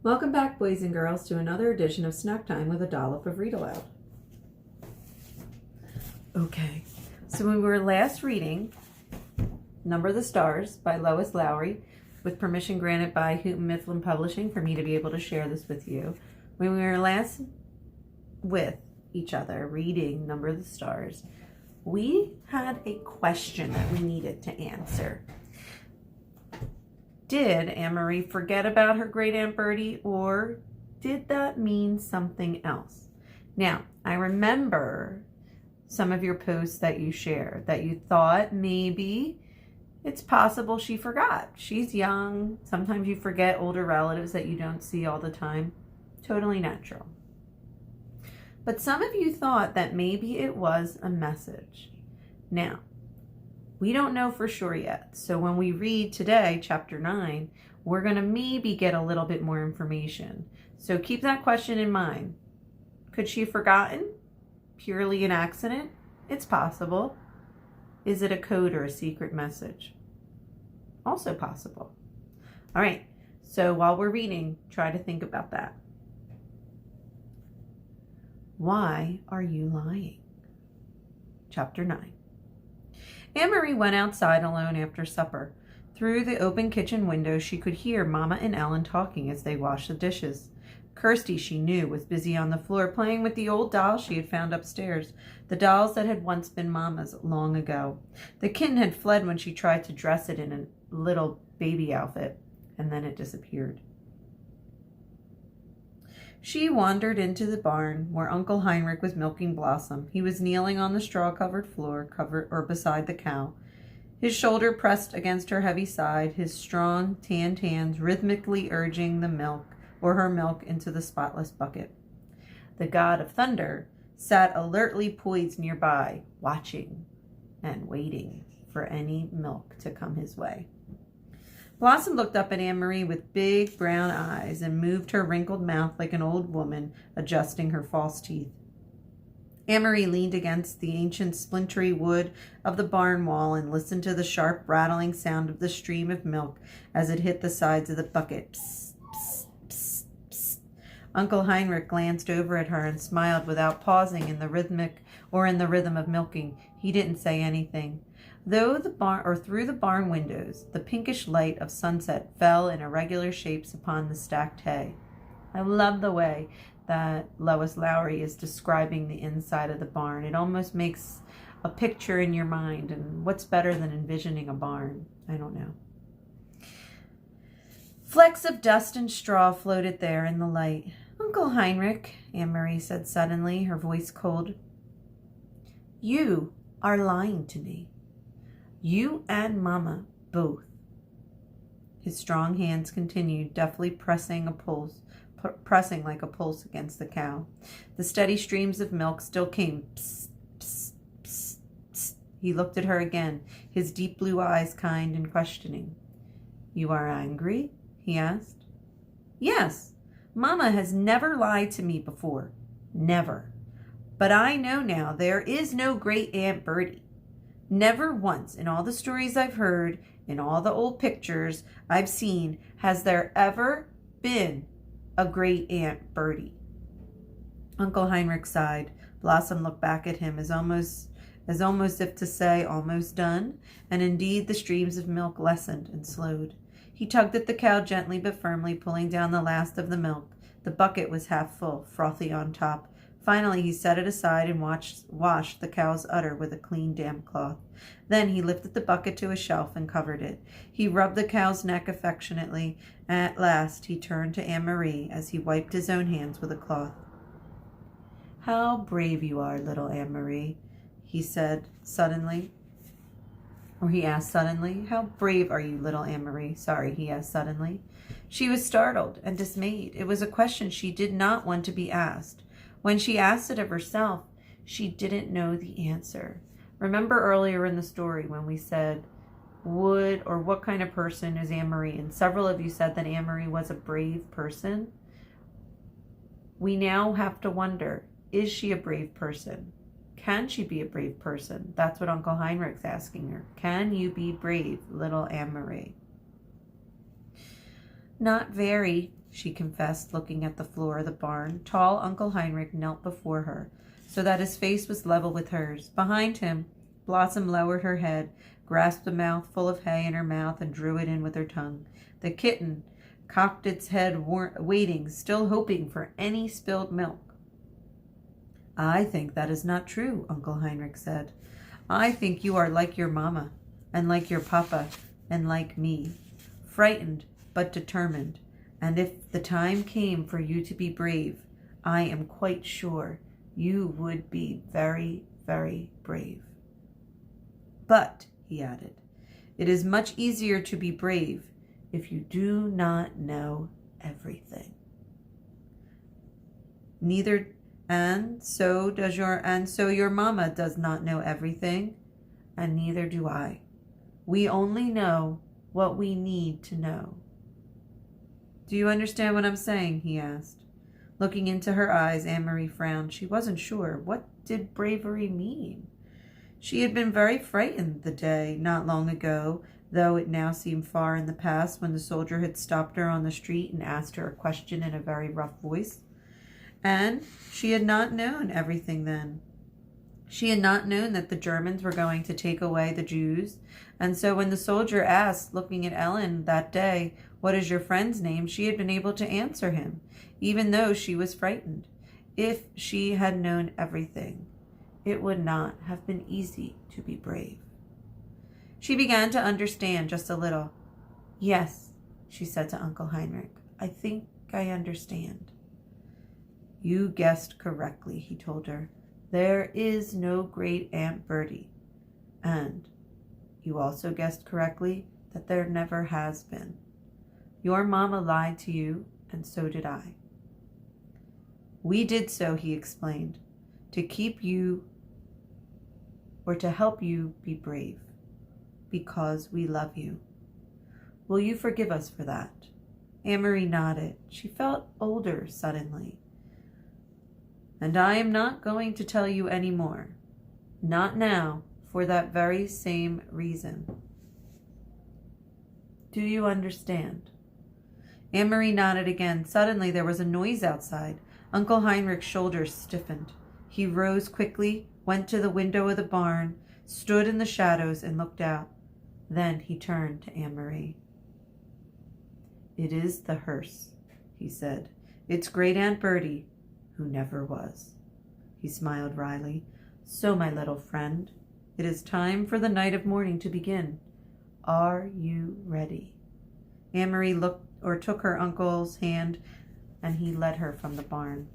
Welcome back, boys and girls, to another edition of Snack Time with a Dollop of Read Aloud. Okay, so when we were last reading Number of the Stars by Lois Lowry, with permission granted by Houghton Mifflin Publishing for me to be able to share this with you, when we were last with each other reading Number of the Stars, we had a question that we needed to answer. Did Annemarie forget about her great Aunt Bertie, or did that mean something else? Now, I remember some of your posts that you shared that you thought maybe it's possible she forgot. She's young. Sometimes you forget older relatives that you don't see all the time. Totally natural. But some of you thought that maybe it was a message. Now, we don't know for sure yet. So when we read today, chapter 9, we're going to maybe get a little bit more information. So keep that question in mind. Could she have forgotten? Purely an accident? It's possible. Is it a code or a secret message? Also possible. All right. So while we're reading, try to think about that. Why are you lying? Chapter 9. Annemarie went outside alone after supper. Through the open kitchen window, she could hear Mama and Ellen talking as they washed the dishes. Kirsty, she knew, was busy on the floor playing with the old dolls she had found upstairs, the dolls that had once been Mama's long ago. The kitten had fled when she tried to dress it in a little baby outfit, and then it disappeared. She wandered into the barn where Uncle Heinrich was milking Blossom. He was kneeling on the straw-covered floor, beside the cow, his shoulder pressed against her heavy side, his strong, tanned hands rhythmically urging her milk into the spotless bucket. The god of thunder sat alertly poised nearby, watching and waiting for any milk to come his way. Blossom looked up at Annemarie with big brown eyes and moved her wrinkled mouth like an old woman adjusting her false teeth. Annemarie leaned against the ancient splintery wood of the barn wall and listened to the sharp rattling sound of the stream of milk as it hit the sides of the bucket. Psst, psst, psst, psst. Uncle Heinrich glanced over at her and smiled without pausing in the rhythm of milking. He didn't say anything. Through the barn windows, the pinkish light of sunset fell in irregular shapes upon the stacked hay. I love the way that Lois Lowry is describing the inside of the barn. It almost makes a picture in your mind, and what's better than envisioning a barn? I don't know. Flecks of dust and straw floated there in the light. Uncle Heinrich, Annemarie said suddenly, her voice cold, you are lying to me. You and Mama, both. His strong hands continued, deftly pressing like a pulse against the cow. The steady streams of milk still came. Psst, psst, psst, psst. He looked at her again, his deep blue eyes kind and questioning. You are angry? He asked. Yes. Mama has never lied to me before. Never. But I know now there is no great Aunt Bertie. Never once in all the stories I've heard, in all the old pictures I've seen, has there ever been a great Aunt Bertie. Uncle Heinrich sighed. Blossom looked back at him as almost if to say, almost done, and indeed the streams of milk lessened and slowed. He tugged at the cow gently but firmly, pulling down the last of the milk. The bucket was half full, frothy on top. Finally, he set it aside and washed the cow's udder with a clean, damp cloth. Then he lifted the bucket to a shelf and covered it. He rubbed the cow's neck affectionately. At last, he turned to Annemarie as he wiped his own hands with a cloth. How brave you are, little Annemarie, he said suddenly. Or he asked suddenly. How brave are you, little Annemarie? Sorry, he asked suddenly. She was startled and dismayed. It was a question she did not want to be asked. When she asked it of herself, she didn't know the answer. Remember earlier in the story when we said, what kind of person is Annemarie? And several of you said that Annemarie was a brave person. We now have to wonder, is she a brave person? Can she be a brave person? That's what Uncle Heinrich's asking her. Can you be brave, little Annemarie? Not very, she confessed, looking at the floor of the barn. Tall Uncle Heinrich knelt before her, so that his face was level with hers. Behind him, Blossom lowered her head, grasped a mouthful of hay in her mouth, and drew it in with her tongue. The kitten cocked its head, waiting, still hoping for any spilled milk. I think that is not true, Uncle Heinrich said. I think you are like your mamma, and like your papa, and like me, frightened but determined. And if the time came for you to be brave, I am quite sure you would be very, very brave. But, he added, it is much easier to be brave if you do not know everything. So your mama does not know everything, and neither do I. We only know what we need to know. Do you understand what I'm saying? He asked. Looking into her eyes, Annemarie frowned. She wasn't sure. What did bravery mean? She had been very frightened the day, not long ago, though it now seemed far in the past, when the soldier had stopped her on the street and asked her a question in a very rough voice. And she had not known everything then. She had not known that the Germans were going to take away the Jews. And so when the soldier asked, looking at Ellen that day, what is your friend's name, she had been able to answer him, even though she was frightened. If she had known everything, it would not have been easy to be brave. She began to understand just a little. Yes, she said to Uncle Heinrich, I think I understand. You guessed correctly, he told her. There is no great Aunt Bertie. And you also guessed correctly that there never has been. Your mama lied to you, and so did I. We did so, he explained, to keep you or to help you be brave, because we love you. Will you forgive us for that? Annemarie nodded. She felt older suddenly. And I am not going to tell you any more. Not now, for that very same reason. Do you understand? Annemarie nodded again. Suddenly there was a noise outside. Uncle Heinrich's shoulders stiffened. He rose quickly, went to the window of the barn, stood in the shadows, and looked out. Then he turned to Annemarie. It is the hearse, he said. It's Great Aunt Bertie, who never was. He smiled wryly. So, my little friend, it is time for the night of mourning to begin. Are you ready? Annemarie took her uncle's hand, and he led her from the barn.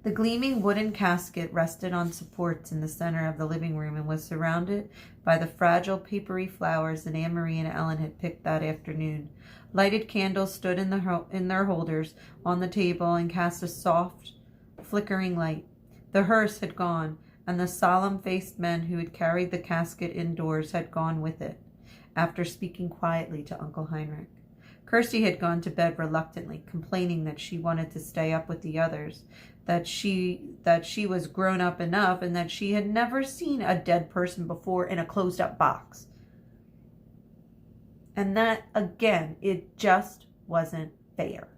The gleaming wooden casket rested on supports in the center of the living room and was surrounded by the fragile papery flowers that Annemarie and Ellen had picked that afternoon. Lighted candles stood in their holders on the table and cast a soft, flickering light. The hearse had gone, and the solemn-faced men who had carried the casket indoors had gone with it, after speaking quietly to Uncle Heinrich. Kirsty had gone to bed reluctantly, complaining that she wanted to stay up with the others, that she was grown up enough, and that she had never seen a dead person before in a closed-up box. And that, again, it just wasn't fair.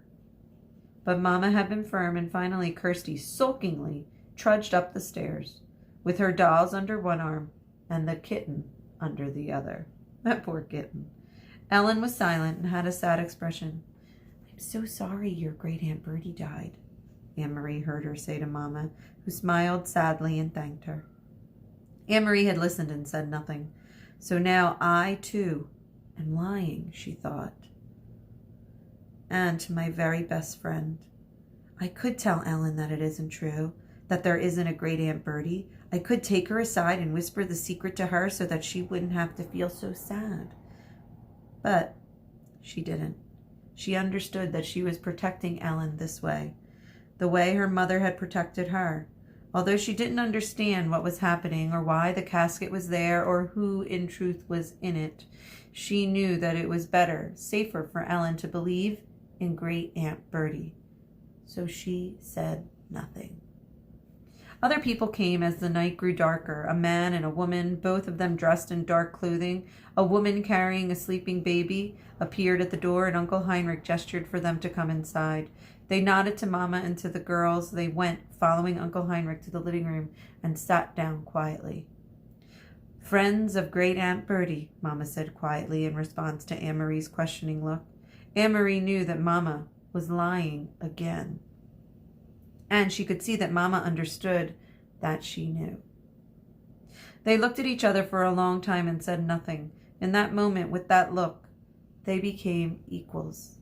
But Mama had been firm, and finally Kirsty sulkingly trudged up the stairs, with her dolls under one arm and the kitten under the other. That poor kitten. Ellen was silent and had a sad expression. I'm so sorry your great Aunt Bertie died, Annemarie heard her say to Mama, who smiled sadly and thanked her. Annemarie had listened and said nothing. So now I, too, am lying, she thought. And to my very best friend. I could tell Ellen that it isn't true, that there isn't a great Aunt Bertie. I could take her aside and whisper the secret to her so that she wouldn't have to feel so sad. But she didn't. She understood that she was protecting Ellen this way, the way her mother had protected her. Although she didn't understand what was happening or why the casket was there or who in truth was in it, she knew that it was better, safer for Ellen to believe in great Aunt Bertie. So she said nothing. Other people came as the night grew darker. A man and a woman, both of them dressed in dark clothing. A woman carrying a sleeping baby appeared at the door, and Uncle Heinrich gestured for them to come inside. They nodded to Mama and to the girls. They went, following Uncle Heinrich, to the living room and sat down quietly. "Friends of Great Aunt Bertie," Mama said quietly in response to Annemarie's questioning look. Annemarie knew that Mama was lying again. And she could see that Mama understood that she knew. They looked at each other for a long time and said nothing. In that moment, with that look, they became equals.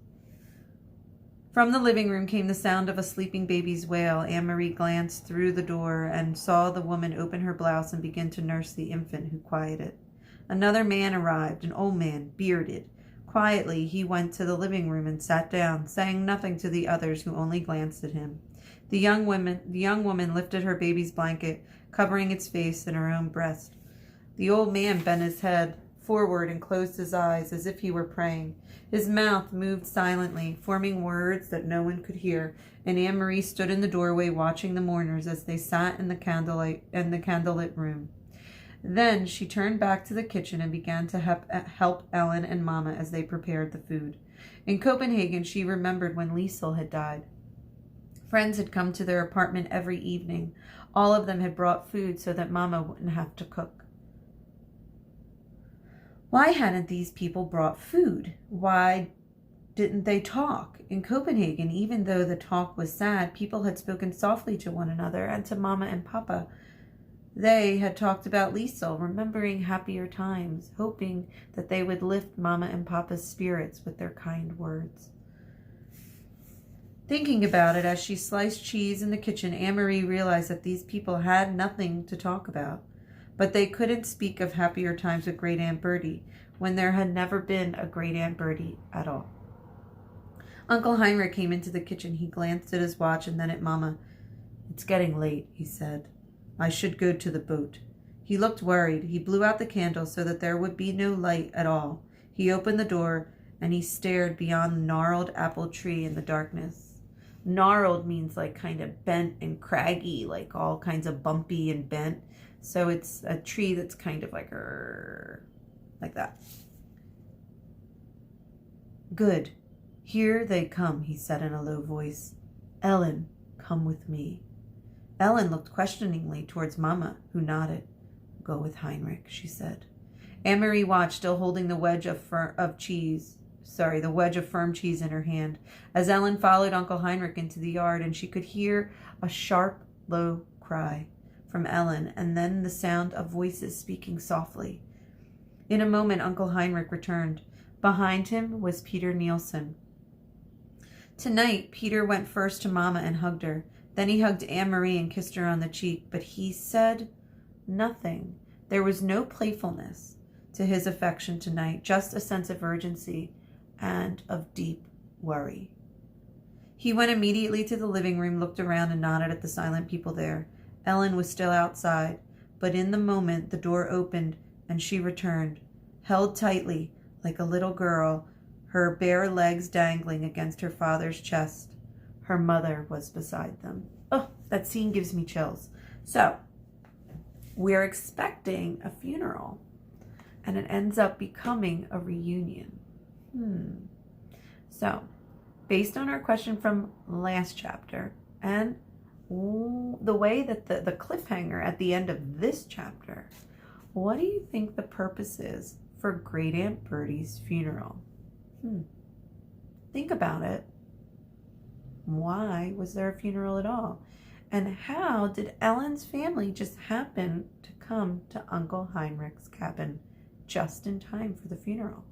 From the living room came the sound of a sleeping baby's wail. Annemarie glanced through the door and saw the woman open her blouse and begin to nurse the infant, who quieted. Another man arrived, an old man, bearded. Quietly, he went to the living room and sat down, saying nothing to the others, who only glanced at him. The young woman lifted her baby's blanket, covering its face and her own breast. The old man bent his head forward and closed his eyes as if he were praying. His mouth moved silently, forming words that no one could hear, and Annemarie stood in the doorway watching the mourners as they sat in the candlelit room. Then she turned back to the kitchen and began to help Ellen and Mama as they prepared the food. In Copenhagen, she remembered when Liesel had died. Friends had come to their apartment every evening. All of them had brought food so that Mama wouldn't have to cook. Why hadn't these people brought food? Why didn't they talk? In Copenhagen, even though the talk was sad, people had spoken softly to one another and to Mama and Papa. They had talked about Liesel, remembering happier times, hoping that they would lift Mama and Papa's spirits with their kind words. Thinking about it as she sliced cheese in the kitchen, Annemarie realized that these people had nothing to talk about. But they couldn't speak of happier times with Great Aunt Bertie, when there had never been a Great Aunt Bertie at all. Uncle Heinrich came into the kitchen. He glanced at his watch and then at Mama. "It's getting late," he said. "I should go to the boat." He looked worried. He blew out the candle so that there would be no light at all. He opened the door and he stared beyond the gnarled apple tree in the darkness. Gnarled means like kind of bent and craggy, like all kinds of bumpy and bent. So it's a tree that's kind of like that. "Good. Here they come," he said in a low voice. "Ellen, come with me." Ellen looked questioningly towards Mama, who nodded. "Go with Heinrich," she said. Annemarie watched, still holding the wedge of firm cheese in her hand, as Ellen followed Uncle Heinrich into the yard, and she could hear a sharp, low cry from Ellen, and then the sound of voices speaking softly. In a moment, Uncle Heinrich returned. Behind him was Peter Nielsen. Tonight, Peter went first to Mama and hugged her. Then he hugged Annemarie and kissed her on the cheek, but he said nothing. There was no playfulness to his affection tonight, just a sense of urgency and of deep worry. He went immediately to the living room, looked around, and nodded at the silent people there. Ellen was still outside, but in the moment the door opened and she returned, held tightly like a little girl, her bare legs dangling against her father's chest. Her mother was beside them. Oh, that scene gives me chills. So, we're expecting a funeral, and it ends up becoming a reunion. So, based on our question from last chapter, and the way that the cliffhanger at the end of this chapter, what do you think the purpose is for Great Aunt Bertie's funeral? Think about it. Why was there a funeral at all? And how did Ellen's family just happen to come to Uncle Heinrich's cabin just in time for the funeral?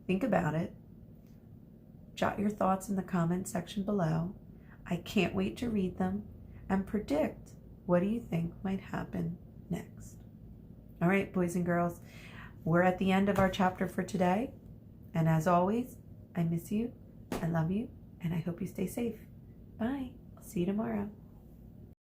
Think about it. Jot your thoughts in the comment section below. I can't wait to read them and predict what do you think might happen next. All right, boys and girls, we're at the end of our chapter for today. And as always, I miss you, I love you, and I hope you stay safe. Bye. I'll see you tomorrow.